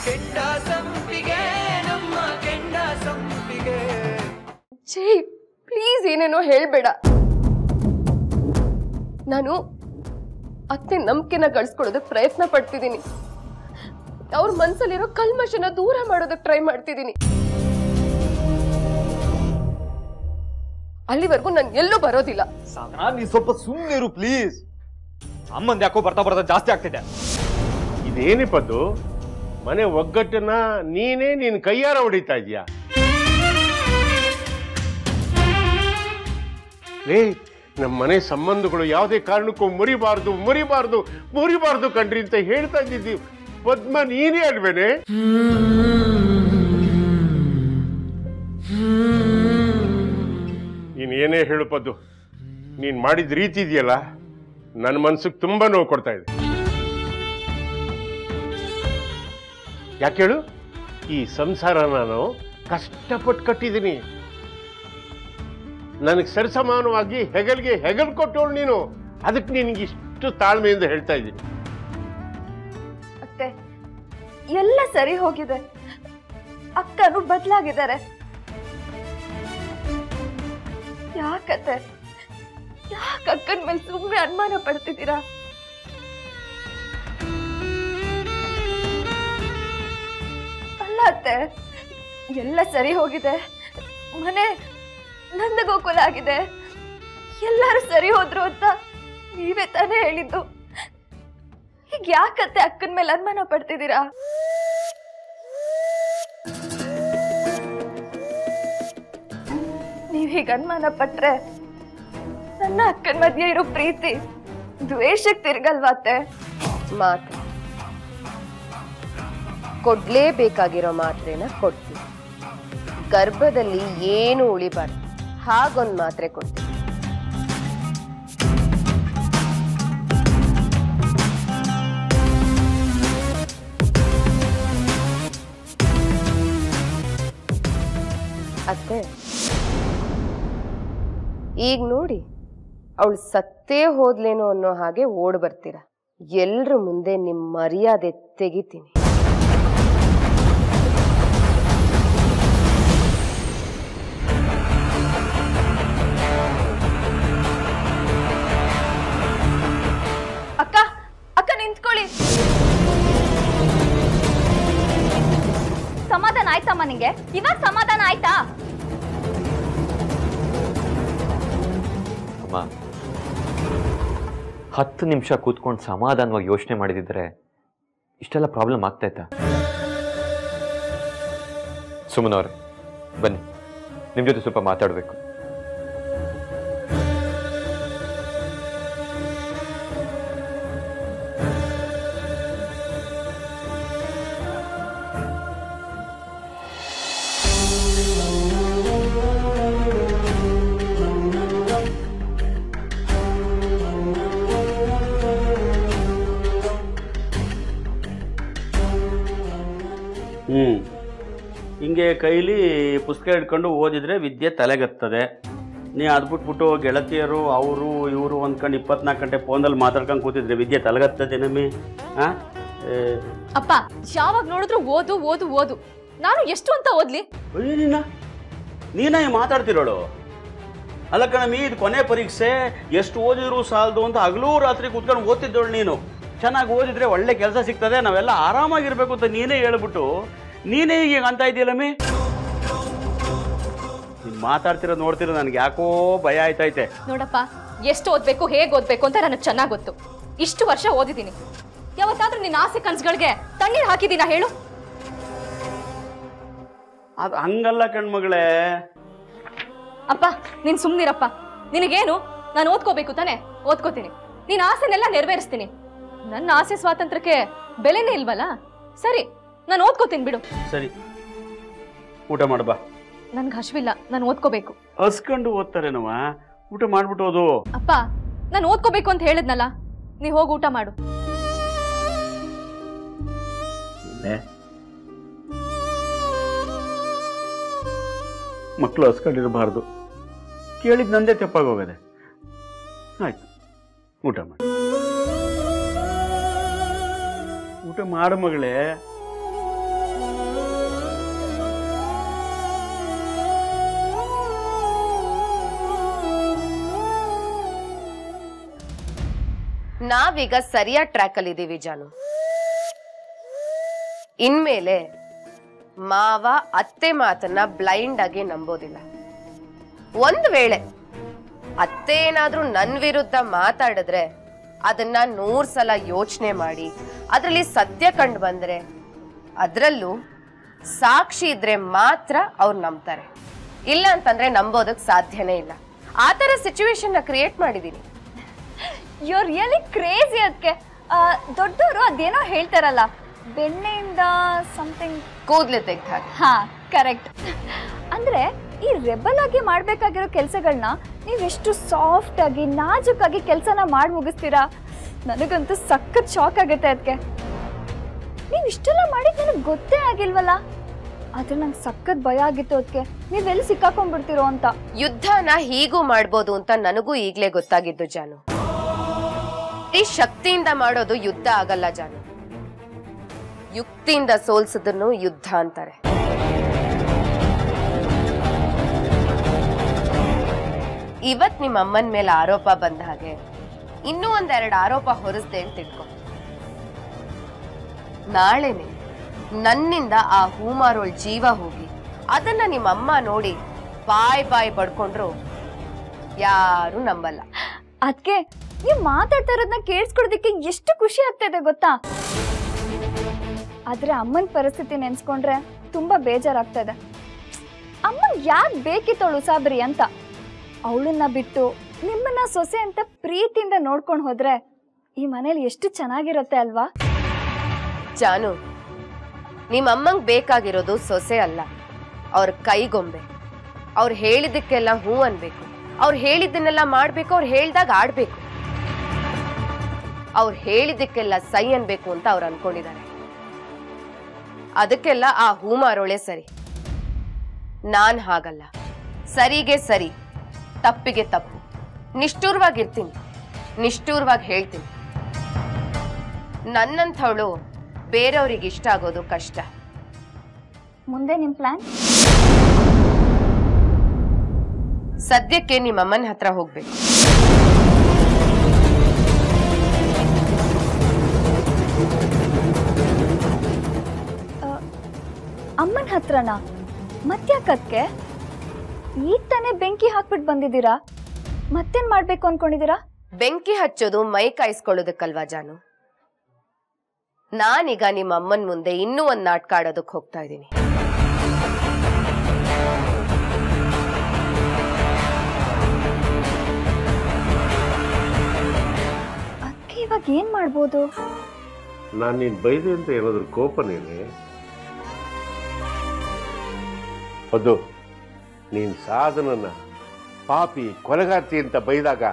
ಕೆಂಡ ಸಂಪಿಗೆ ನಮ್ಮ ಕೆಂಡ ಸಂಪಿಗೆ. ಜೈ ಪ್ಲೀಸ್ ಏನೇನೋ ಹೇಳ್ಬೇಡ. ನಾನು ಅತ್ತೆ ನಂಬಿಕೆನ ಗಳಿಸ್ಕೊಳ್ಳೋದಕ್ಕೆ ಪ್ರಯತ್ನ ಪಡ್ತಿದ್ದೀನಿ. ಅವ್ರ ಮನ್ಸಲ್ಲಿರೋ ಕಲ್ಮಶನ ದೂರ ಮಾಡೋದಕ್ಕೆ ಟ್ರೈ ಮಾಡ್ತಿದ್ದೀನಿ. ಅಲ್ಲಿವರೆಗೂ ನಾನು ಎಲ್ಲೂ ಬರೋದಿಲ್ಲ. ಸಾಧನಾ ನೀ ಸ್ವಲ್ಪ ಸುಮ್ಮನಿರು ಪ್ಲೀಸ್. ಅಮ್ಮಂದ್ ಯಾಕೋ ಬರ್ತಾ ಜಾಸ್ತಿ ಆಗ್ತಿದೆ. ಇದೇನಿಪ್ಪದ್ದು ಮನೆ ಒಗ್ಗಟ್ಟನ್ನ ನೀನೇ ನೀನ್ ಕೈಯಾರ ಹೊಡಿತಾ ಇದೀಯಾ? ಲೇ ನಮ್ಮ ಮನೆ ಸಂಬಂಧಗಳು ಯಾವುದೇ ಕಾರಣಕ್ಕೂ ಮುರಿಬಾರ್ದು ಕಣ್ರಿ ಅಂತ ಹೇಳ್ತಾ ಇದ್ದಿದ್ದೀವಿ. ಪದ್ಮ ನೀನೇ ಅಲ್ವೇನೆ? ನೀನ್ ಏನೇ ಹೇಳು ಪದ್ದು, ನೀನ್ ಮಾಡಿದ ರೀತಿ ಇದೆಯಲ್ಲ ನನ್ನ ಮನ್ಸಿಗೆ ತುಂಬಾ ನೋವು ಕೊಡ್ತಾ ಇದೆ. ಯಾಕೆ ಹೇಳು? ಈ ಸಂಸಾರ ನಾನು ಕಷ್ಟಪಟ್ಟು ಕಟ್ಟಿದ್ದೀನಿ. ನನಗೆ ಸರಿಸಮಾನವಾಗಿ ಹೆಗಲ್ ಕೊಟ್ಟೋಳು ನೀನು. ಅದಕ್ಕೆ ನಿನಗೆ ಇಷ್ಟು ತಾಳ್ಮೆಯಿಂದ ಹೇಳ್ತಾ ಇದ್ದೀನಿ. ಅತ್ತೆ ಎಲ್ಲ ಸರಿ ಹೋಗಿದೆ. ಅಕ್ಕನು ಬದಲಾಗಿದ್ದಾರೆ. ಯಾಕತ್ತೆ ಯಾಕೆ ಅಕ್ಕನ ಮೇಲೆ ಸುಮ್ಮನೆ ಅನುಮಾನ ಪಡ್ತಿದ್ದೀರಾ? ಅಲ್ಲ ಅತ್ತೆ, ಎಲ್ಲ ಸರಿ ಹೋಗಿದೆ. ಮನೆ ನಂದ ಗೋಕುಲ ಆಗಿದೆ. ಎಲ್ಲರೂ ಸರಿ ಹೋದ್ರು ಅಂತ ನೀವೇ ತಾನೇ ಹೇಳಿದ್ದು. ಈಗ ಯಾಕತ್ತೆ ಅಕ್ಕನ ಮೇಲೆ ಅನುಮಾನ ಪಡ್ತಿದ್ದೀರಾ? ನೀವ್ ಹೀಗ ಅನುಮಾನ ಪಟ್ರೆ ನನ್ನ ಅಕ್ಕನ ಮಧ್ಯೆ ಇರೋ ಪ್ರೀತಿ ದ್ವೇಷಕ್ಕೆ ತಿರ್ಗಲ್ವಾ ಅತ್ತೆ? ಮಾತ್ರೆ ಕೊಡ್ಲೇಬೇಕಾಗಿರೋ ಮಾತ್ರೆನ ಕೊಡ್ತೀವಿ. ಗರ್ಭದಲ್ಲಿ ಏನು ಉಳಿಬಾರ್ದು ಹಾಗೊಂದು ಮಾತ್ರೆ ಕೊಡ್ತೀವಿ. ಅತ್ತೆ ಈಗ ನೋಡಿ, ಅವಳು ಸತ್ತೇ ಹೋದ್ಲೇನೋ ಅನ್ನೋ ಹಾಗೆ ಓಡ್ ಬರ್ತೀರ. ಎಲ್ರ ಮುಂದೆ ನಿಮ್ ಮರ್ಯಾದೆ ತೆಗಿತೀನಿ. ಅಕ್ಕ ಅಕ್ಕ ನಿಂತ್ಕೊಳ್ಳಿ. ಸಮಾಧಾನ ಆಯ್ತಮ್ಮ ನಿಂಗೆ? ಇವಾಗ ಸಮಾಧಾನ ಆಯ್ತಾ? ಅಮ್ಮ 10 ನಿಮಿಷ ಕೂತ್ಕೊಂಡು ಸಮಾಧಾನವಾಗಿ ಯೋಚನೆ ಮಾಡಿದಿದ್ರೆ ಇಷ್ಟೆಲ್ಲ ಪ್ರಾಬ್ಲಮ್ ಆಗ್ತಾಯ್ತಾ? ಸುಮನವ್ರೆ ಬನ್ನಿ, ನಿಮ್ಮ ಜೊತೆ ಸ್ವಲ್ಪ ಮಾತಾಡಬೇಕು. ಹಿಂಗೆ ಕೈಲಿ ಪುಸ್ತಕ ಹಿಡ್ಕೊಂಡು ಓದಿದ್ರೆ ವಿದ್ಯೆ ತಲೆಗತ್ತದೆ. ನೀ ಅದ್ಬಿಟ್ಬಿಟ್ಟು ಗೆಳತಿಯರು ಅವರು ಇವರು ಅಂದ್ಕೊಂಡು 24 ಗಂಟೆ ಫೋನಲ್ಲಿ ಮಾತಾಡ್ಕೊಂಡು ಕೂತಿದ್ರೆ ವಿದ್ಯೆ ತಲೆಗತ್ತದೆ ನಮ್ಮಿ. ಅಪ್ಪ ಯಾವಾಗ ನೋಡಿದ್ರು ಓದು ಓದು ಓದು. ನಾನು ಎಷ್ಟು ಅಂತ ಓದ್ಲಿ? ನೀನ ಮಾತಾಡ್ತಿರೋಳು? ಅಲ್ಲ ಕಣಮ್ಮಿ, ಇದು ಕೊನೆ ಪರೀಕ್ಷೆ, ಎಷ್ಟು ಓದಿದ್ರು ಸಾಲದು ಅಂತ ಹಗಲೂ ರಾತ್ರಿ ಕೂತ್ಕೊಂಡು ಓದ್ತಿದ್ದವಳು ನೀನು. ಚೆನ್ನಾಗಿ ಓದಿದ್ರೆ ಒಳ್ಳೆ ಕೆಲಸ ಸಿಗ್ತದೆ, ನಾವೆಲ್ಲ ಆರಾಮಾಗಿರ್ಬೇಕು ಅಂತ ನೀನೇ ಹೇಳ್ಬಿಟ್ಟು ನೀನೇ ಈಗ ಅಂತ ಇದೆಯಲ್ಲಮ್ಮಿ. ನೀನು ಮಾತಾಡ್ತಿರೋದು ನೋಡ್ತಿರೋ ನನಗೆ ಯಾಕೋ ಭಯ ಆಯ್ತೈತೆ. ನೋಡಪ್ಪ, ಎಷ್ಟು ಓದ್ಬೇಕು ಹೇಗೆ ಓದ್ಬೇಕು ಅಂತ ನನಗೆ ಚೆನ್ನಾಗಿ ಗೊತ್ತು. ಇಷ್ಟು ವರ್ಷ ಓದಿದ್ದೀನಿ. ಯಾವತ್ತಾದ್ರೂ ನಿನ್ನ ಆಸೆ ಕನಸುಗಳಿಗೆ ತಣ್ಣೀರು ಹಾಕಿದ್ದೀನ ಹೇಳು? ಅದು ಹಂಗಲ್ಲ ಕಣ್ಮಗಳೇ. ಅಪ್ಪ ನೀನು ಸುಮ್ಮನಿರಪ್ಪ. ನಿನಗೇನು, ನಾನು ಓದ್ಕೋಬೇಕು ತಾನೆ? ಓದ್ಕೋತೀನಿ. ನಿನ್ನ ಆಸೆನೆಲ್ಲ ನೆರವೇರಿಸ್ತೀನಿ. ನನ್ನ ಆಸೆ ಸ್ವಾತಂತ್ರ್ಯಕ್ಕೆ ಬೆಲೆನೇ ಇಲ್ವಲ್ಲ? ಸರಿ, ನಾನು ಓದ್ಕೋತೀನಿ ಬಿಡು. ಸರಿ, ಊಟ ಮಾಡಬಾ. ನನ್ಗೆ ಹಶ್ವಿಲ್ಲ, ನಾನು ಓದ್ಕೋಬೇಕು. ಹಸ್ಕೊಂಡು ಓದ್ತಾರೇನವ? ಊಟ ಮಾಡ್ಬಿಟ್ಟು ಓದು. ಅಪ್ಪ ನಾನು ಓದ್ಕೋಬೇಕು ಅಂತ ಹೇಳಿದ್ನಲ್ಲ, ನೀ ಹೋಗಿ ಊಟ ಮಾಡು. ಮಕ್ಕಳು ಹಸ್ಕೊಂಡಿರಬಾರ್ದು. ಕೇಳಿದ್ ನಂದೇ ತಪ್ಪಾಗೋಗದೆ. ಆಯ್ತು, ಊಟ ಮಾಡಿ. ಊಟ ಮಾಡು ಮಗಳೇ. ನಾವೀಗ ಸರಿಯಾದ ಟ್ರ್ಯಾಕ್ ಅಲ್ಲಿ ಇದೀವಿ ಜಾನು. ಇನ್ಮೇಲೆ ಮಾವ ಅತ್ತೆ ಮಾತನ್ನ ಬ್ಲೈಂಡ್ ಆಗಿ ನಂಬೋದಿಲ್ಲ. ಒಂದ್ ವೇಳೆ ಅತ್ತೆ ಏನಾದ್ರೂ ನನ್ ವಿರುದ್ಧ ಮಾತಾಡಿದ್ರೆ ಅದನ್ನ 100 ಸಲ ಯೋಚನೆ ಮಾಡಿ ಅದ್ರಲ್ಲಿ ಸತ್ಯ ಕಂಡು ಬಂದ್ರೆ, ಅದ್ರಲ್ಲೂ ಸಾಕ್ಷಿ ಇದ್ರೆ ಮಾತ್ರ ಅವ್ರು ನಂಬ್ತಾರೆ. ಇಲ್ಲ ಅಂತಂದ್ರೆ ನಂಬೋದಕ್ ಸಾಧ್ಯನೇ ಇಲ್ಲ. ಆ ತರ ಸಿಚುವೇಶನ್ ನ ಕ್ರಿಯೇಟ್ ಮಾಡಿದೀನಿ. You really crazy. ಅದಕ್ಕೆ ದೊಡ್ಡವರು ಅದೇನೋ ಹೇಳ್ತಾರಲ್ಲ, ಬೆಣ್ಣೆಯಿಂದ ಸಮಥಿಂಗ್ ಕೂದ್ಲು ತೆಗ್ದು ಹಾಕಿ. ಹಾ, ಕರೆಕ್ಟ್. ಅಂದ್ರೆ ಈ ರೆಬಲ್ ಆಗಿ ಮಾಡ್ಬೇಕಾಗಿರೋ ಕೆಲಸಗಳನ್ನ ನೀವೆಷ್ಟು ಸಾಫ್ಟ್ ಆಗಿ ನಾಜುಕಾಗಿ ಕೆಲಸನ ಮಾಡಿ ಮುಗಿಸ್ತೀರಾ. ನನಗಂತೂ ಸಖತ್ ಶಾಕ್ ಆಗುತ್ತೆ. ಅದಕ್ಕೆ ನೀವು ಇಷ್ಟೆಲ್ಲ ಮಾಡಿದ್ ನನಗೆ ಗೊತ್ತೇ ಆಗಿಲ್ವಲ್ಲ. ಆದ್ರೆ ನಂಗೆ ಸಖತ್ ಭಯ ಆಗಿತ್ತು. ಅದಕ್ಕೆ ನೀವೆಲ್ಲಿ ಸಿಕ್ಕಾಕೊಂಡ್ಬಿಡ್ತೀರೋ ಅಂತ. ಯುದ್ಧನ ಹೀಗೂ ಮಾಡ್ಬೋದು ಅಂತ ನನಗೂ ಈಗ್ಲೇ ಗೊತ್ತಾಗಿದ್ದು ಜಾನು. ಈ ಶಕ್ತಿಯಿಂದ ಮಾಡೋದು ಯುದ್ಧ ಆಗಲ್ಲ ಜಾನು. ಯುಕ್ತಿಯಿಂದ ಸೋಲ್ಸೋದನ್ನು ಯುದ್ಧ ಅಂತಾರೆ. ಇವತ್ ನಿಮ್ಮ ಅಮ್ಮನ ಮೇಲೆ ಆರೋಪ ಬಂದ ಹಾಗೆ ಇನ್ನೂ 1-2 ಆರೋಪ ಹೊರಿಸ್ದೆ ಅಂತ ತಿಳ್ಕೊ. ನಾಳೆನೆ ನನ್ನಿಂದ ಆ ಹೂಮಾರೋಳ್ ಜೀವ ಹೋಗಿ ಅದನ್ನ ನಿಮ್ಮ ಅಮ್ಮ ನೋಡಿ ಬಾಯ್ ಬಡ್ಕೊಂಡ್ರು ಯಾರು ನಂಬಲ್ಲ. ಅದಕ್ಕೆ ನೀವು ಮಾತಾಡ್ತಾ ಇರೋದನ್ನ ಕೇಳಿಸ್ಕೊಡೋದಕ್ಕೆ ಎಷ್ಟು ಖುಷಿ ಆಗ್ತಾ ಇದೆ ಗೊತ್ತಾ. ಆದ್ರೆ ಅಮ್ಮನ ಪರಿಸ್ಥಿತಿ ನೆನ್ಸ್ಕೊಂಡ್ರೆ ತುಂಬಾ ಬೇಜಾರಾಗ್ತಾ ಇದೆ. ಅಮ್ಮನ್ ಯಾಕೆ ಬೇಕಿತ್ತವಳು ಸಾಬ್ರಿ ಅಂತ. ಅವಳನ್ನ ಬಿಟ್ಟು ನಿಮ್ಮನ್ನ ಸೊಸೆ ಅಂತ ಪ್ರೀತಿಯಿಂದ ನೋಡ್ಕೊಂಡು ಹೋದ್ರೆ ಈ ಮನೇಲಿ ಎಷ್ಟು ಚೆನ್ನಾಗಿರುತ್ತೆ ಅಲ್ವಾ. ಜಾನು, ನಿಮ್ಮ ಅಮ್ಮಂಗ್ ಬೇಕಾಗಿರೋದು ಸೊಸೆ ಅಲ್ಲ, ಅವ್ರ ಕೈಗೊಂಬೆ. ಅವ್ರು ಹೇಳಿದಕ್ಕೆಲ್ಲ ಹೂ ಅನ್ಬೇಕು, ಅವ್ರು ಹೇಳಿದ್ದನ್ನೆಲ್ಲ ಮಾಡ್ಬೇಕು, ಅವ್ರು ಹೇಳ್ದಾಗ ಆಡ್ಬೇಕು, ಅವ್ರು ಹೇಳಿದಕ್ಕೆಲ್ಲ ಸೈ ಅನ್ಬೇಕು ಅಂತ ಅವ್ರು ಅನ್ಕೊಂಡಿದ್ದಾರೆ. ಅದಕ್ಕೆಲ್ಲ ಆ ಹೂ ಮಾರೋಳೆ ಸರಿ. ನಾನ್ ಹಾಗಲ್ಲ. ಸರಿಗೆ ಸರಿ, ತಪ್ಪಿಗೆ ತಪ್ಪು. ನಿಷ್ಠೂರವಾಗಿರ್ತೀನಿ, ನಿಷ್ಠೂರವಾಗಿ ಹೇಳ್ತೀನಿ. ನನ್ನಂಥವಳು ಬೇರೆಯವ್ರಿಗೆ ಇಷ್ಟ ಆಗೋದು ಕಷ್ಟ. ಮುಂದೆ ನಿಮ್ ಪ್ಲಾನ್? ಸದ್ಯಕ್ಕೆ ನಿಮ್ಮ ಅಮ್ಮನ ಹತ್ರ ಹೋಗ್ಬೇಕು. ಅಮ್ಮನ ಹತ್ರನಾ? ಮತ್ತ್ಯಾಕಕ್ಕೆ? ಈಗ ತಾನೇ ಬೆಂಕಿ ಹಾಕ್ಬಿಟ್ಟು ಬಂದಿದ್ದೀರಾ, ಮತ್ತೇನ್ ಮಾಡ್ಬೇಕು ಅನ್ಕೊಂಡಿದ್ದೀರಾ? ಬೆಂಕಿ ಹಚ್ಚೋದು ಮೈ ಕಾಯಿಸ್ಕೊಳ್ಳೋದಕ್ಕಲ್ವಾ ಜಾನು. ನಾನೀಗ ನಿಮ್ಮ ಅಮ್ಮನ ಮುಂದೆ ಇನ್ನೂ ಒಂದು ನಾಟಕ ಆಡೋದಕ್ಕೆ ಹೋಗ್ತಾ ಇದ್ದೀನಿ. ಅದಕ್ಕೆ ಇವಾಗ ಏನ್ ಮಾಡ್ಬೋದು? ನಾನು ನೀನು ಬೈದೆ ಅಂತ ಏನಾದ್ರು ಕೋಪನೇನೆ? ಅದು ನೀನು ಸಾಧನನ ಪಾಪಿ ಕೊಲೆಗಾರ್ತಿ ಅಂತ ಬೈದಾಗ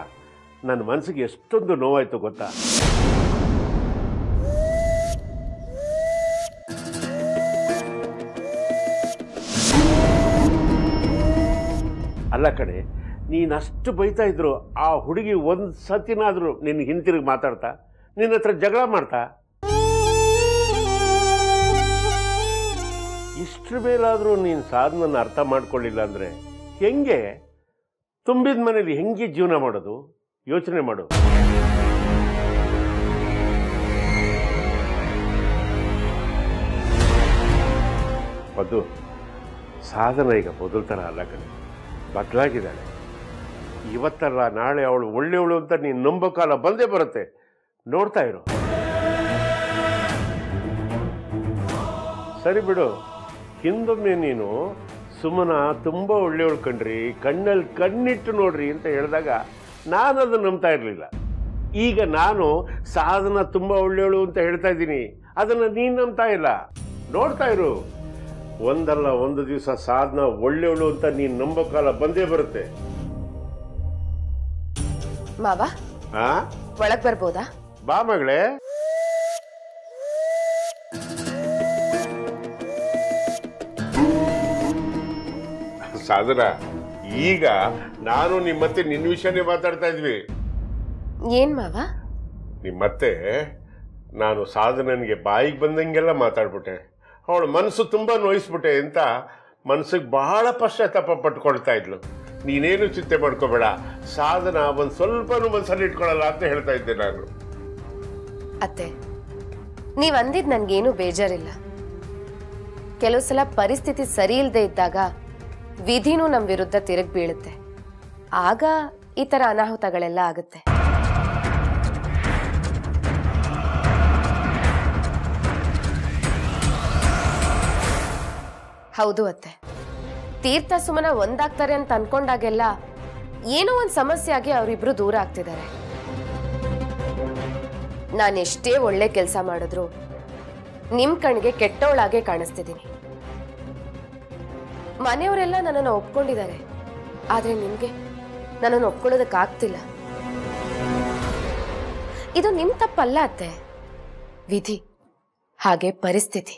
ನನ್ನ ಮನಸ್ಸಿಗೆ ಎಷ್ಟೊಂದು ನೋವಾಯ್ತು ಗೊತ್ತಾ. ಅಲ್ಲ ಕಣೆ, ನೀನಷ್ಟು ಬೈತಾ ಇದ್ರು ಆ ಹುಡುಗಿ ಒಂದು ಸತಿನಾದರೂ ನಿನ್ನ ಹಿಂತಿರುಗಿ ಮಾತಾಡ್ತಾ ನಿನ್ನ ಹತ್ರ ಜಗಳ ಮಾಡ್ತಾ? ಇಷ್ಟ್ರ ಮೇಲಾದರೂ ನೀನು ಸಾಧನನ ಅರ್ಥ ಮಾಡ್ಕೊಳ್ಳಿಲ್ಲ ಅಂದರೆ ಹೆಂಗೆ ತುಂಬಿದ ಮನೇಲಿ ಹೆಂಗೆ ಜೀವನ ಮಾಡೋದು? ಯೋಚನೆ ಮಾಡು. ಅದು ಸಾಧನ ಈಗ ಮೊದಲ ಅಲ್ಲ ಕಣೆ, ಬದಲಾಗಿದ್ದಾಳೆ. ಇವತ್ತಲ್ಲ ನಾಳೆ ಅವಳು ಒಳ್ಳೆಯವಳು ಅಂತ ನೀನು ನಂಬೋ ಕಾಲ ಬಂದೇ ಬರುತ್ತೆ. ನೋಡ್ತಾ ಇರು. ಸರಿ ಬಿಡು, ಹಿಂದೊಮ್ಮೆ ನೀನು ಸುಮ್ಮನ ತುಂಬ ಒಳ್ಳೆಯವಳು ಕಣ್ರಿ, ಕಣ್ಣಲ್ಲಿ ಕಣ್ಣಿಟ್ಟು ನೋಡ್ರಿ ಅಂತ ಹೇಳಿದಾಗ ನಾನು ಅದನ್ನು ನಂಬ್ತಾ ಇರಲಿಲ್ಲ. ಈಗ ನಾನು ಸಾಧನ ತುಂಬ ಒಳ್ಳೆಯವಳು ಅಂತ ಹೇಳ್ತಾ ಇದ್ದೀನಿ, ಅದನ್ನು ನೀನು ನಂಬ್ತಾ ಇಲ್ಲ. ನೋಡ್ತಾ ಇರು, ಒಂದಲ್ಲ ಒಂದು ದಿವಸ ಸಾಧನ ಒಳ್ಳೆಯವಳು ಅಂತ ನೀನು ನಂಬೋ ಕಾಲ ಬಂದೇ ಬರುತ್ತೆ. ಮಾವ, ಒಳಗ್ ಬರ್ಬೋದಾ? ಬಾ ಮಗಳೇ. ಸಾಧನ, ಈಗ ನಾನು ನಿಮ್ಮತ್ತೆ ನಿನ್ನ ವಿಷಯನೇ ಮಾತಾಡ್ತಾ ಇದ್ವಿ. ಏನ್ ಮಾವ? ನಿಮ್ಮತ್ತೆ ನಾನು ಸಾಧನನಿಗೆ ಬಾಯಿಗೆ ಬಂದಂಗೆಲ್ಲ ಮಾತಾಡ್ಬಿಟ್ಟೆ, ಅವಳು ಮನಸ್ಸು ತುಂಬಾ ನೋಯಿಸ್ಬಿಟ್ಟೆ ಅಂತ ಮನಸ್ಸಿಗೆ ಬಹಳ ಪಶ್ಚಾತ್ತಾಪ ಪಟ್ಕೊಳ್ತಾ ಇದ್ಲು. ನೀನೇನು ಚಿಂತೆ ಮಾಡ್ಕೋಬೇಡ, ಸಾಧನ ಒಂದು ಸ್ವಲ್ಪನೂ ಮನಸ್ಸಲ್ಲಿ ಇಟ್ಕೊಳ್ಳಲ್ಲ ಅಂತ ಹೇಳ್ತಾ ಇದ್ದೆ ನಾನು. ಅತ್ತೆ, ನೀವ್ ಅಂದಿದ್ ನನ್ಗೇನು ಬೇಜಾರಿಲ್ಲ. ಕೆಲವು ಸಲ ಪರಿಸ್ಥಿತಿ ಸರಿ ಇಲ್ಲದೆ ಇದ್ದಾಗ ವಿಧಿನೂ ನಮ್ ವಿರುದ್ಧ ತಿರುಗಿ ಬೀಳುತ್ತೆ. ಆಗ ಈ ತರ ಅನಾಹುತಗಳೆಲ್ಲ ಆಗುತ್ತೆ. ಹೌದು ಅತ್ತೆ, ತೀರ್ಥ ಸುಮನ ಒಂದಾಗ್ತಾರೆ ಅಂತ ಅನ್ಕೊಂಡಾಗೆಲ್ಲ ಏನೋ ಒಂದ್ ಸಮಸ್ಯೆ ಆಗಿ ಅವರಿಬ್ರು ದೂರ ಆಗ್ತಿದ್ದಾರೆ. ನಾನೆಷ್ಟೇ ಒಳ್ಳೆ ಕೆಲಸ ಮಾಡಿದ್ರು ನಿಮ್ ಕಣ್ಗೆ ಕೆಟ್ಟವಳಾಗೆ ಕಾಣಿಸ್ತಿದ್ದೀನಿ. ಮನೆಯವರೆಲ್ಲ ನನ್ನನ್ನು ಒಪ್ಕೊಂಡಿದ್ದಾರೆ, ಆದ್ರೆ ನಿಮ್ಗೆ ನನ್ನನ್ನು ಒಪ್ಕೊಳ್ಳೋದಕ್ಕಾಗ್ತಿಲ್ಲ. ಇದು ನಿಮ್ ತಪ್ಪಲ್ಲ ಅತ್ತೆ, ವಿಧಿ ಹಾಗೆ ಪರಿಸ್ಥಿತಿ.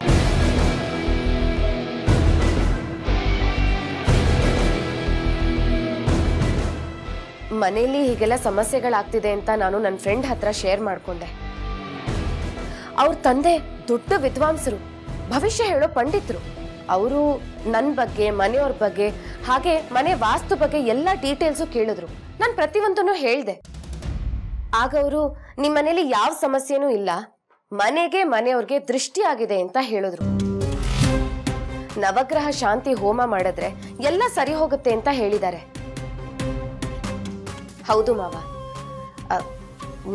ಮನೆಯಲ್ಲಿ ಹೀಗೆಲ್ಲ ಸಮಸ್ಯೆಗಳಾಗ್ತಿದೆ ಅಂತ ನಾನು ನನ್ನ ಫ್ರೆಂಡ್ ಹತ್ರ ಶೇರ್ ಮಾಡ್ಕೊಂಡೆ. ಅವ್ರ ತಂದೆ ದೊಡ್ಡ ವಿದ್ವಾಂಸರು, ಭವಿಷ್ಯ ಹೇಳೋ ಪಂಡಿತರು. ಅವರು ನನ್ನ ಬಗ್ಗೆ, ಮನೆಯವ್ರ ಬಗ್ಗೆ, ಹಾಗೆ ಮನೆ ವಾಸ್ತು ಬಗ್ಗೆ ಎಲ್ಲ ಡೀಟೇಲ್ಸು ಕೇಳಿದ್ರು. ನಾನು ಪ್ರತಿಯೊಂದನ್ನು ಹೇಳ್ದೆ. ಆಗ ಅವರು ನಿಮ್ಮ ಮನೇಲಿ ಯಾವ ಸಮಸ್ಯೆನೂ ಇಲ್ಲ, ಮನೆಗೆ ಮನೆಯವ್ರಿಗೆ ದೃಷ್ಟಿ ಆಗಿದೆ ಅಂತ ಹೇಳಿದ್ರು. ನವಗ್ರಹ ಶಾಂತಿ ಹೋಮ ಮಾಡಿದ್ರೆ ಎಲ್ಲ ಸರಿ ಹೋಗುತ್ತೆ ಅಂತ ಹೇಳಿದ್ದಾರೆ. ಹೌದು ಮಾವ,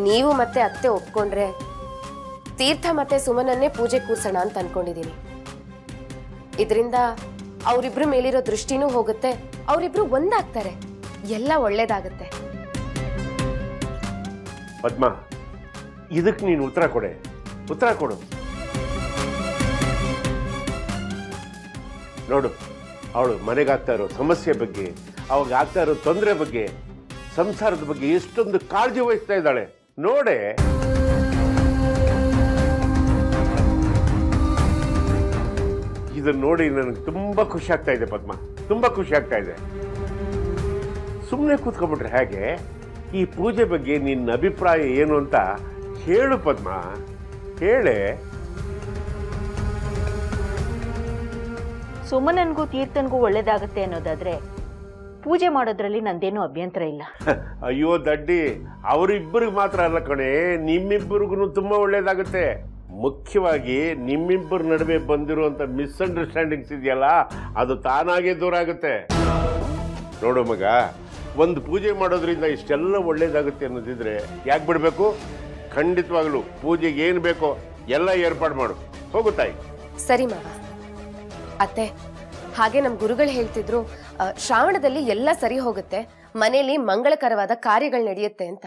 ನೀವು ಮತ್ತೆ ಅತ್ತೆ ಒಪ್ಕೊಂಡ್ರೆ ತೀರ್ಥ ಮತ್ತೆ ಸುಮನನ್ನೇ ಪೂಜೆ ಕೂರ್ಸೋಣ ಅಂತ ಅನ್ಕೊಂಡಿದೀನಿ. ಇದರಿಂದ ಅವರಿಬ್ರು ಮೇಲಿರೋ ದೃಷ್ಟಿನೂ ಹೋಗುತ್ತೆ, ಅವರಿಬ್ರು ಒಂದಾಗ್ತಾರೆ, ಎಲ್ಲ ಒಳ್ಳೇದಾಗತ್ತೆ. ಪದ್ಮ, ಇದಕ್ಕೆ ನೀನು ಉತ್ತರ ಕೊಡು. ನೋಡು, ಅವಳು ಮನೆಗಾಗ್ತಾ ಇರೋ ಸಮಸ್ಯೆ ಬಗ್ಗೆ, ಅವಾಗ ಆಗ್ತಾ ಇರೋ ತೊಂದರೆ ಬಗ್ಗೆ, ಸಂಸಾರದ ಬಗ್ಗೆ ಎಷ್ಟೊಂದು ಕಾಳಜಿ ವಹಿಸ್ತಾ ಇದ್ದಾಳೆ ನೋಡೆ. ಇದನ್ನ ನೋಡಿ ನನಗೆ ತುಂಬಾ ಖುಷಿ ಆಗ್ತಾ ಇದೆ ಪದ್ಮ, ತುಂಬಾ ಖುಷಿ ಆಗ್ತಾ ಇದೆ. ಸುಮ್ಮನೆ ಕೂತ್ಕೊಂಡ್ಬಿಟ್ರೆ ಹೇಗೆ? ಈ ಪೂಜೆ ಬಗ್ಗೆ ನಿನ್ನ ಅಭಿಪ್ರಾಯ ಏನು ಅಂತ ಹೇಳು ಪದ್ಮ, ಹೇಳೆ. ಸುಮನನ್ಗೂ ತೀರ್ಥನ್ಗೂ ಒಳ್ಳೇದಾಗತ್ತೆ ಅನ್ನೋದಾದ್ರೆ ಪೂಜೆ ಮಾಡೋದ್ರಲ್ಲಿ ನಂದೇನು ಅಭ್ಯಂತರ ಇಲ್ಲ. ಅಯ್ಯೋ ದಡ್ಡಿ, ಅವರಿಬ್ಬರಿಗೆ ಮಾತ್ರ ಅಲ್ಲ ಕಣೆ, ನಿಮ್ಮಿಬ್ಬರಿಗೂ ತುಂಬಾ ಒಳ್ಳೇದಾಗುತ್ತೆ. ಮುಖ್ಯವಾಗಿ ನಿಮ್ಮಿಬ್ಬರ ನಡುವೆ ಬಂದಿರುವಂತ ಮಿಸ್ಅಂಡರ್ಸ್ಟ್ಯಾಂಡಿಂಗ್ಸ್ ಇದೆಯಲ್ಲ, ಅದು ತಾನಾಗೆ ದೂರ ಆಗುತ್ತೆ. ನೋಡು ಮಗ, ಒಂದು ಪೂಜೆ ಮಾಡೋದ್ರಿಂದ ಇಷ್ಟೆಲ್ಲ ಒಳ್ಳೇದಾಗುತ್ತೆ ಅನ್ನೋದಿದ್ರೆ ಯಾಕೆ ಬಿಡ್ಬೇಕು? ಖಂಡಿತವಾಗ್ಲು ಪೂಜೆಗೆ ಏನು ಬೇಕೋ ಎಲ್ಲ ಏರ್ಪಾಡು ಮಾಡು. ಹೋಗುತ್ತಾಯಿ. ಸರಿ ಮಾವ. ಅತ್ತೆ, ಹಾಗೆ ನಮ್ ಗುರುಗಳು ಹೇಳ್ತಿದ್ರು, ಶ್ರಾವಣದಲ್ಲಿ ಎಲ್ಲ ಸರಿ ಹೋಗುತ್ತೆ, ಮನೆಯಲ್ಲಿ ಮಂಗಳಕರವಾದ ಕಾರ್ಯಗಳು ನಡೆಯುತ್ತೆ ಅಂತ.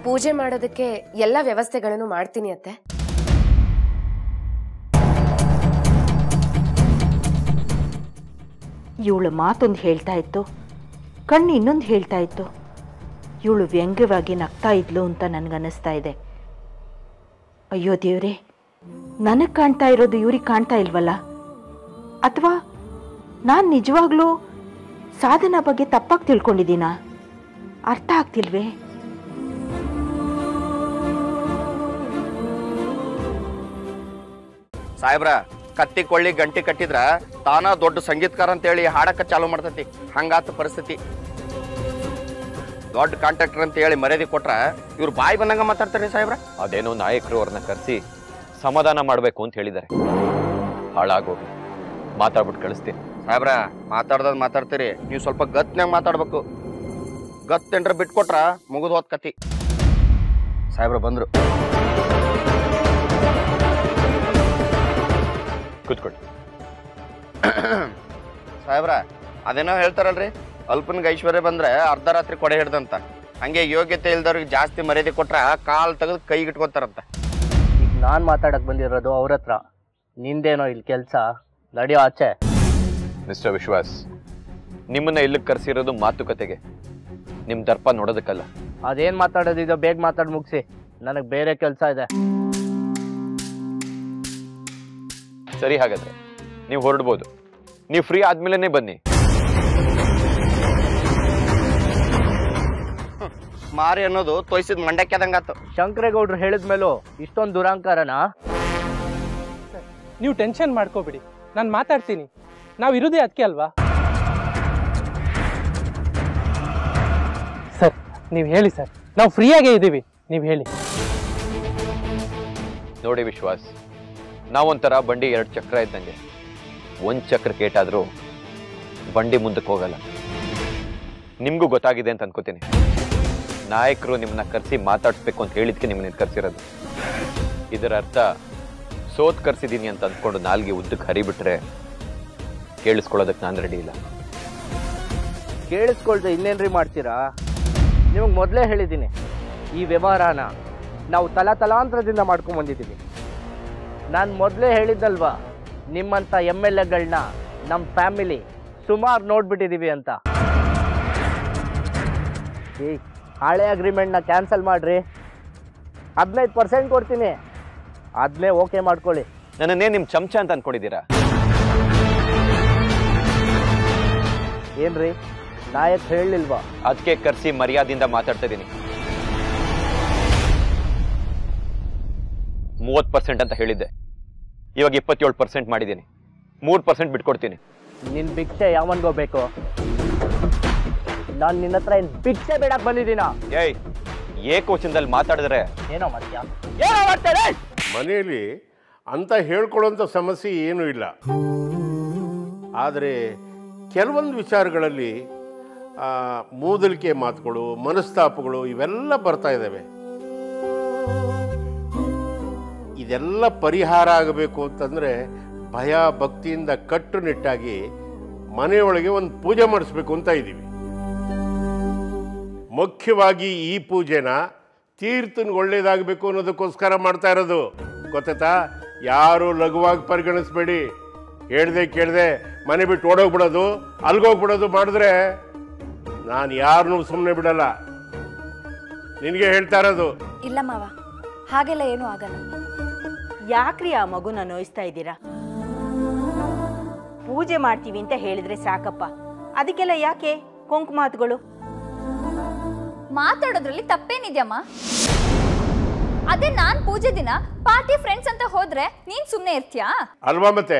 ಪೂಜೆ ಮಾಡೋದಕ್ಕೆ ಎಲ್ಲ ವ್ಯವಸ್ಥೆಗಳನ್ನು ಮಾಡ್ತೀನಿ ಅತ್ತೆ. ಇವಳು ಮಾತೊಂದು ಹೇಳ್ತಾ ಇತ್ತು, ಕಣ್ಣು ಇನ್ನೊಂದು ಹೇಳ್ತಾ ಇತ್ತು. ಇವಳು ವ್ಯಂಗ್ಯವಾಗಿ ನಗ್ತಾ ಇದ್ಲು ಅಂತ ನನಗನ್ನಿಸ್ತಾ ಇದೆ. ಅಯ್ಯೋ ದೇವ್ರೆ, ನನಗೆ ಕಾಣ್ತಾ ಇರೋದು ಇವ್ರಿಗೆ ಕಾಣ್ತಾ ಇಲ್ವಲ್ಲ? ಅಥವಾ ನಾನು ನಿಜವಾಗ್ಲೂ ಸಾಧನ ಬಗ್ಗೆ ತಪ್ಪಾಗಿ ತಿಳ್ಕೊಂಡಿದ್ದೀನಾ? ಅರ್ಥ ಆಗ್ತಿಲ್ವೇ? ಸಾಹೇಬ್ರ, ಕತ್ತಿ ಕೊಳ್ಳಿ ಗಂಟಿ ಕಟ್ಟಿದ್ರ ತಾನ ದೊಡ್ಡ ಸಂಗೀತಕಾರ ಅಂತೇಳಿ ಹಾಡಕ್ಕ ಚಾಲು ಮಾಡ್ತತಿ. ಹಂಗಾತ ಪರಿಸ್ಥಿತಿ. ದೊಡ್ಡ ಕಾಂಟ್ರಾಕ್ಟರ್ ಅಂತ ಹೇಳಿ ಮರ್ಯಾದೆ ಕೊಟ್ರ ಇವ್ರು ಬಾಯಿ ಬಂದಂಗ ಮಾತಾಡ್ತಾರೆ ಸಾಹೇಬ್ರ. ಅದೇನೋ ನಾಯಕರು ಅವ್ರನ್ನ ಕರೆಸಿ ಸಮಾಧಾನ ಮಾಡಬೇಕು ಅಂತ ಹೇಳಿದ್ದಾರೆ. ಹಾಳಾಗೋಗಿ ಮಾತಾಡ್ಬಿಟ್ಟು ಕಳಿಸ್ತೀನಿ. ಸಾಹೇಬ್ರ, ಮಾತಾಡ್ದದ್ ಮಾತಾಡ್ತೀರಿ, ನೀವು ಸ್ವಲ್ಪ ಗತ್ನಾಗ ಮಾತಾಡ್ಬೇಕು. ಗತ್ತೇನ್ರ ಬಿಟ್ಕೊಟ್ರ ಮುಗಿದು ಹೋದ್ ಕತಿ. ಸಾಹೇಬ್ರ ಬಂದ್ರು. ಕೂತ್ಕೊಳ್ಳಿ. ಸಾಹೇಬ್ರ, ಅದೇನೋ ಹೇಳ್ತಾರಲ್ರಿ, ಅಲ್ಪನ್ಗೆ ಐಶ್ವರ್ಯ ಬಂದ್ರೆ ಅರ್ಧ ರಾತ್ರಿ ಕೊಡೆ ಹಿಡ್ದಂತ. ಹಂಗೆ ಯೋಗ್ಯತೆ ಇಲ್ದವ್ರಿಗೆ ಜಾಸ್ತಿ ಮರ್ಯಾದೆ ಕೊಟ್ರ ಕಾಲ್ ತೆಗೆದು ಕೈಗೆ ಇಟ್ಕೊತಾರಂತ. ಈಗ ನಾನ್ ಮಾತಾಡಕ್ ಬಂದಿರೋದು ಅವ್ರ ಹತ್ರ, ನಿಂದೇನೋ ಇಲ್ಲಿ ಕೆಲ್ಸ, ನಡಿಯೋ ಆಚೆ. ಮಿಸ್ಟರ್ ವಿಶ್ವಾಸ್, ನಿಮ್ಮನ್ನ ಇಲ್ಲಿಗೆ ಕರೆಸಿರೋದು ಮಾತುಕತೆಗೆ, ನಿಮ್ ದರ್ಪ ನೋಡೋದಕ್ಕಲ್ಲ. ಅದೇನ್ ಮಾತಾಡೋದಿದೋ ಬೇಗ ಮಾತಾಡ್ ಮುಗಿಸಿ, ನನಗ್ ಬೇರೆ ಕೆಲ್ಸ ಇದೆ. ಸರಿ, ಹಾಗಾದ್ರೆ ನೀವು ಹೊರಡ್ಬೋದು. ನೀವು ಫ್ರೀ ಆದ್ಮೇಲೆ ಬನ್ನಿ. ಮಾರಿ ಅನ್ನೋದು ತೋಯ್ಸಿದ್ ಮಂಡಕ್ಕೆದಂಗಾತು. ಶಂಕರೇಗೌಡ್ರು ಹೇಳಿದ್ಮೇಲೂ ಇಷ್ಟೊಂದು ದುರಾಂಕಾರನ? ನೀವು ಟೆನ್ಷನ್ ಮಾಡ್ಕೋಬಿಡಿ, ನಾನು ಮಾತಾಡ್ತೀನಿ. ನಾವು ಇರೋದೇ ಅದಕ್ಕೆ ಅಲ್ವಾ? ಸರ್ ನೀವು ಹೇಳಿ ಸರ್, ನಾವು ಫ್ರೀಯಾಗೇ ಇದ್ದೀವಿ, ನೀವು ಹೇಳಿ. ನೋಡಿ ವಿಶ್ವಾಸ್, ನಾವೊಂಥರ ಬಂಡಿ 2 ಚಕ್ರ ಇದ್ದಂಗೆ. 1 ಚಕ್ರ ಕೇಟಾದರೂ ಬಂಡಿ ಮುಂದಕ್ಕೆ ಹೋಗಲ್ಲ. ನಿಮಗೂ ಗೊತ್ತಾಗಿದೆ ಅಂತ ಅನ್ಕೋತೀನಿ. ನಾಯಕರು ನಿಮ್ಮನ್ನ ಕರೆಸಿ ಮಾತಾಡಿಸ್ಬೇಕು ಅಂತ ಹೇಳಿದ್ಕೆ ನಿಮ್ಮನ್ನ ಕರೆಸಿರೋದು. ಇದರ ಅರ್ಥ ಸೋತ್ ಕರ್ಸಿದ್ದೀನಿ ಅಂತ ಅಂದ್ಕೊಂಡು ನಾಲ್ಗೆ ಉದ್ದಕ್ಕೆ ಹರಿಬಿಟ್ರೆ ಕೇಳಿಸ್ಕೊಳ್ಳೋದಕ್ಕೆ ನಾನು ರೆಡಿ ಇಲ್ಲ. ಕೇಳಿಸ್ಕೊಳ್ದೆ ಇನ್ನೇನ್ರಿ ಮಾಡ್ತೀರಾ? ನಿಮಗೆ ಮೊದಲೇ ಹೇಳಿದ್ದೀನಿ, ಈ ವ್ಯವಹಾರನ ನಾವು ತಲಾಂತರದಿಂದ ಮಾಡ್ಕೊಂಡು ಬಂದಿದ್ದೀವಿ. ನಾನು ಮೊದಲೇ ಹೇಳಿದ್ದಲ್ವಾ, ನಿಮ್ಮಂಥ MLAಗಳನ್ನ ನಮ್ಮ ಫ್ಯಾಮಿಲಿ ಸುಮಾರು ನೋಡ್ಬಿಟ್ಟಿದ್ದೀವಿ ಅಂತ. ಈ ಹಳೆ ಅಗ್ರಿಮೆಂಟ್ನ ಕ್ಯಾನ್ಸಲ್ ಮಾಡಿರಿ, 15% ಕೊಡ್ತೀನಿ, ಅದನ್ನೇ ಓಕೆ ಮಾಡ್ಕೊಳ್ಳಿ. ನನ್ನನ್ನೇ ನಿಮ್ಮ ಚಮಚ ಅಂತ ಅನ್ಕೊಂಡಿದ್ದೀರಾ? ಏನ್ರಿ ನಾಯಕ್ ಹೇಳಲಿಲ್ವಾ? ಅದಕ್ಕೆ ಕರೆಸಿ ಮರ್ಯಾದೆಯಿಂದ ಮಾತಾಡ್ತಾ ಇದ್ದೀನಿ. 30% ಅಂತ ಹೇಳಿದ್ದೆ, ಇವಾಗ 27% ಮಾಡಿದ್ದೀನಿ. 3% ಬಿಟ್ಕೊಡ್ತೀನಿ. ನಿನ್ನ ಭಿಕ್ಷೆ ಯಾವನ್ಗೋ ಬೇಕು? ನಾನು ನಿನ್ನ ಹತ್ರ ಏನು ಭಿಕ್ಷೆ ಬೇಡಕ್ಕೆ ಬಂದಿದ್ದೀನ? ಏಯ್, ಏಕವಚನದಲ್ಲಿ ಮಾತಾಡಿದ್ರೆ ಏನೋ ಮಾಡ್ತೀಯ? ಏನೋ ಮಾಡ್ತಾರೆ? ಮನೆಯಲ್ಲಿ ಅಂತ ಹೇಳ್ಕೊಳ್ಳೋಂಥ ಸಮಸ್ಯೆ ಏನೂ ಇಲ್ಲ. ಆದರೆ ಕೆಲವೊಂದು ವಿಚಾರಗಳಲ್ಲಿ ಮೂದಲಿಕೆ ಮಾತುಗಳು, ಮನಸ್ತಾಪಗಳು ಇವೆಲ್ಲ ಬರ್ತಾ ಇದ್ದಾವೆ. ಇದೆಲ್ಲ ಪರಿಹಾರ ಆಗಬೇಕು ಅಂತಂದರೆ ಭಯ ಭಕ್ತಿಯಿಂದ ಕಟ್ಟುನಿಟ್ಟಾಗಿ ಮನೆಯೊಳಗೆ ಒಂದು ಪೂಜೆ ಮಾಡಿಸ್ಬೇಕು ಅಂತ ಇದ್ದೀವಿ. ಮುಖ್ಯವಾಗಿ ಈ ಪೂಜೆನ ತೀರ್ಥನಿಗೆ ಒಳ್ಳೇದಾಗಬೇಕು ಅನ್ನೋದಕ್ಕೋಸ್ಕರ ಮಾಡ್ತಾ ಇರೋದು. ಗೊತ್ತಾ? ಯಾರು ಲಘುವಾಗಿ ಪರಿಗಣಿಸ್ಬೇಡಿ. ಹೇಳ್ದೆ ಕೇಳ್ದೆ ಮನೆ ಬಿಟ್ಟು ಓಡೋಗ್ಬಿಡೋದು, ಅಲ್ಗೋಗ್ಬಿಡೋದು ಮಾಡಿದ್ರೆ ನಾನು ಯಾರನ್ನೂ ಸುಮ್ಮನೆ ಬಿಡಲ್ಲ. ನಿನಗೆ ಹೇಳ್ತಾ ಇರೋದು. ಇಲ್ಲ ಮಾವ, ಹಾಗೆಲ್ಲ ಏನೂ ಆಗಲ್ಲ. ಯಾಕ್ರಿ ಆ ಮಗುನ ನೋಯಿಸ್ತಾ ಇದ್ದೀರಾ? ಪೂಜೆ ಮಾಡ್ತೀವಿ ಅಂತ ಹೇಳಿದ್ರೆ ಸಾಕಪ್ಪ, ಅದಕ್ಕೆಲ್ಲ ಯಾಕೆ ಕೊಂಕು ಮಾತುಗಳು? ಮಾತಾಡೋದ್ರಲ್ಲಿ ತಪ್ಪೇನಿದ್ಯಮ್ಮ? ಅದೇ ನಾನ್ ಪೂಜೆ ದಿನ ಪಾರ್ಟಿ ಫ್ರೆಂಡ್ಸ್ ಅಂತ ಹೋದ್ರೆ ನೀನ್ ಸುಮ್ಮನೆ ಇರ್ತೀಯಾ? ಅಲ್ವಾ? ಮತ್ತೆ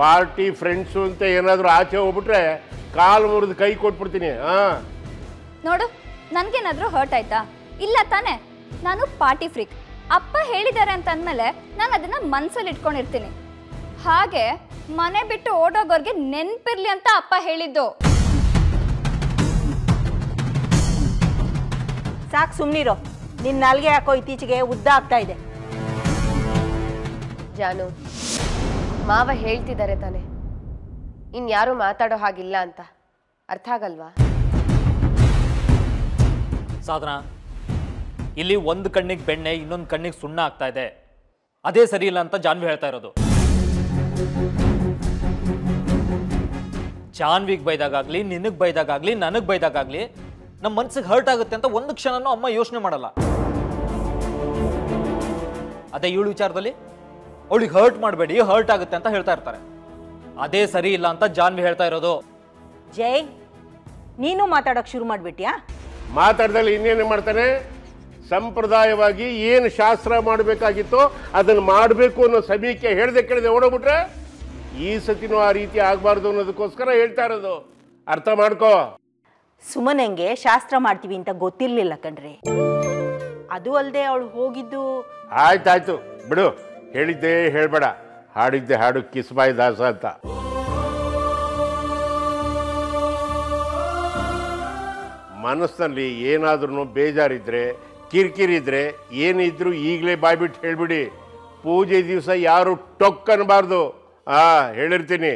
ಪಾರ್ಟಿ ಫ್ರೆಂಡ್ಸು ಅಂತ ಏನಾದರೂ ಆಚೆ ಹೋಗ್ಬಿಟ್ರೆ ಕಾಲು ಮುರಿದು ಕೈ ಕೊಟ್ಬಿಡ್ತೀನಿ. ನೋಡು, ನನ್ಗೇನಾದ್ರೂ ಹರ್ಟ್ ಆಯ್ತಾ? ಇಲ್ಲ ತಾನೆ. ನಾನು ಪಾರ್ಟಿ ಫ್ರೀಕ್. ಅಪ್ಪ ಹೇಳಿದ್ದಾರೆ ಅಂತ ಅಂದಮೇಲೆ ನಾನು ಅದನ್ನ ಮನ್ಸಲ್ಲಿ ಇಟ್ಕೊಂಡಿರ್ತೀನಿ. ಹಾಗೆ ಮನೆ ಬಿಟ್ಟು ಓಡೋಗೋರ್ಗೆ ನೆನ್ಪಿರ್ಲಿ ಅಂತ ಅಪ್ಪ ಹೇಳಿದ್ದು. ಸಾಕು, ಸುಮ್ಮನಿರೋ. ನಿನ್ನ ನಾಲ್ಗೆ ಯಾಕೋ ಇತ್ತೀಚೆಗೆ ಉದ್ದ ಆಗ್ತಾ ಇದೆ. ಜಾನು, ಮಾವ ಹೇಳ್ತಿದ್ದಾರೆ ತಾನೆ, ಇನ್ಯಾರು ಮಾತಾಡೋ ಹಾಗಿಲ್ಲ ಅಂತ. ಅರ್ಥ ಆಗಲ್ವಾ? ಸಾಧನಾ, ಇಲ್ಲಿ ಒಂದು ಕಣ್ಣಿಗೆ ಬೆಣ್ಣೆ ಇನ್ನೊಂದು ಕಣ್ಣಿಗೆ ಸುಣ್ಣ ಆಗ್ತಾ ಇದೆ. ಅದೇ ಸರಿ ಇಲ್ಲ ಅಂತ ಜಾನ್ವಿ ಹೇಳ್ತಾ ಇರೋದು. ಜಾನ್ವಿಗೆ ಬೈದಾಗಲಿ, ನಿನಗೆ ಬೈದಾಗಲಿ, ನನಗೆ ಬೈದಾಗಲಿ ನಮ್ಮ ಮನ್ಸಿಗೆ ಹರ್ಟ್ ಆಗುತ್ತೆ ಅಂತ ಒಂದು ಕ್ಷಣನೂ ಅಮ್ಮ ಯೋಚನೆ ಮಾಡಲ್ಲ. ಅದೇ ಇವಳು ವಿಚಾರದಲ್ಲಿ ಅವಳಿಗೆ ಹರ್ಟ್ ಮಾಡಬೇಡಿ, ಹರ್ಟ್ ಆಗುತ್ತೆ ಅಂತ ಹೇಳ್ತಾ ಇರ್ತಾರೆ. ಅದೇ ಸರಿ ಇಲ್ಲ ಅಂತ ಜಾನ್ವಿ ಹೇಳ್ತಾ ಇರೋದು. ಜೈ, ನೀನು ಮಾತಾಡೋಕೆ ಶುರು ಮಾಡಿಬಿಟ್ಯಾ? ಮಾತಾಡ್ದಲ್ಲಿ ಇನ್ನೇನು ಮಾಡ್ತಾನೆ? ಸಂಪ್ರದಾಯವಾಗಿ ಏನು ಶಾಸ್ತ್ರ ಮಾಡಬೇಕಾಗಿತ್ತೋ ಅದನ್ನು ಮಾಡಬೇಕು ಅನ್ನೋ ಸಮಯಕ್ಕೆ ಹೇಳ್ದೆ ಕೇಳದೆ ಓಡೋಗ್ಬಿಟ್ರೆ ಈ ಸತಿನೂ ಆ ರೀತಿ ಆಗಬಾರ್ದು ಅನ್ನೋದಕ್ಕೋಸ್ಕರ ಹೇಳ್ತಾ ಇರೋದು. ಅರ್ಥ ಮಾಡ್ಕೋ. ಸುಮನಂಗೆ ಶಾಸ್ತ್ರ ಮಾಡ್ತೀವಿ ಅಂತ ಗೊತ್ತಿರಲಿಲ್ಲ ಕಣ್ರಿ. ಅದು ಅಲ್ಲದೆ ಅವಳು ಹೋಗಿದ್ದು. ಆಯ್ತಾಯ್ತು ಬಿಡು, ಹೇಳಿದ್ದೆ ಹೇಳ್ಬೇಡ, ಹಾಡಿದ್ದೆ ಹಾಡು ಕಿಸ್ಬಾಯಿ ದಾಸ ಅಂತ. ಮನಸ್ಸಿನಲ್ಲಿ ಏನಾದ್ರೂ ಬೇಜಾರಿದ್ರೆ, ಕಿರಿಕಿರಿದ್ರೆ, ಏನಿದ್ರು ಈಗಲೇ ಬಾಯ್ಬಿಟ್ಟು ಹೇಳ್ಬಿಡಿ. ಪೂಜೆ ದಿವಸ ಯಾರು ಟೊಕ್ ಅನ್ನಬಾರ್ದು. ಹೇಳಿರ್ತೀನಿ.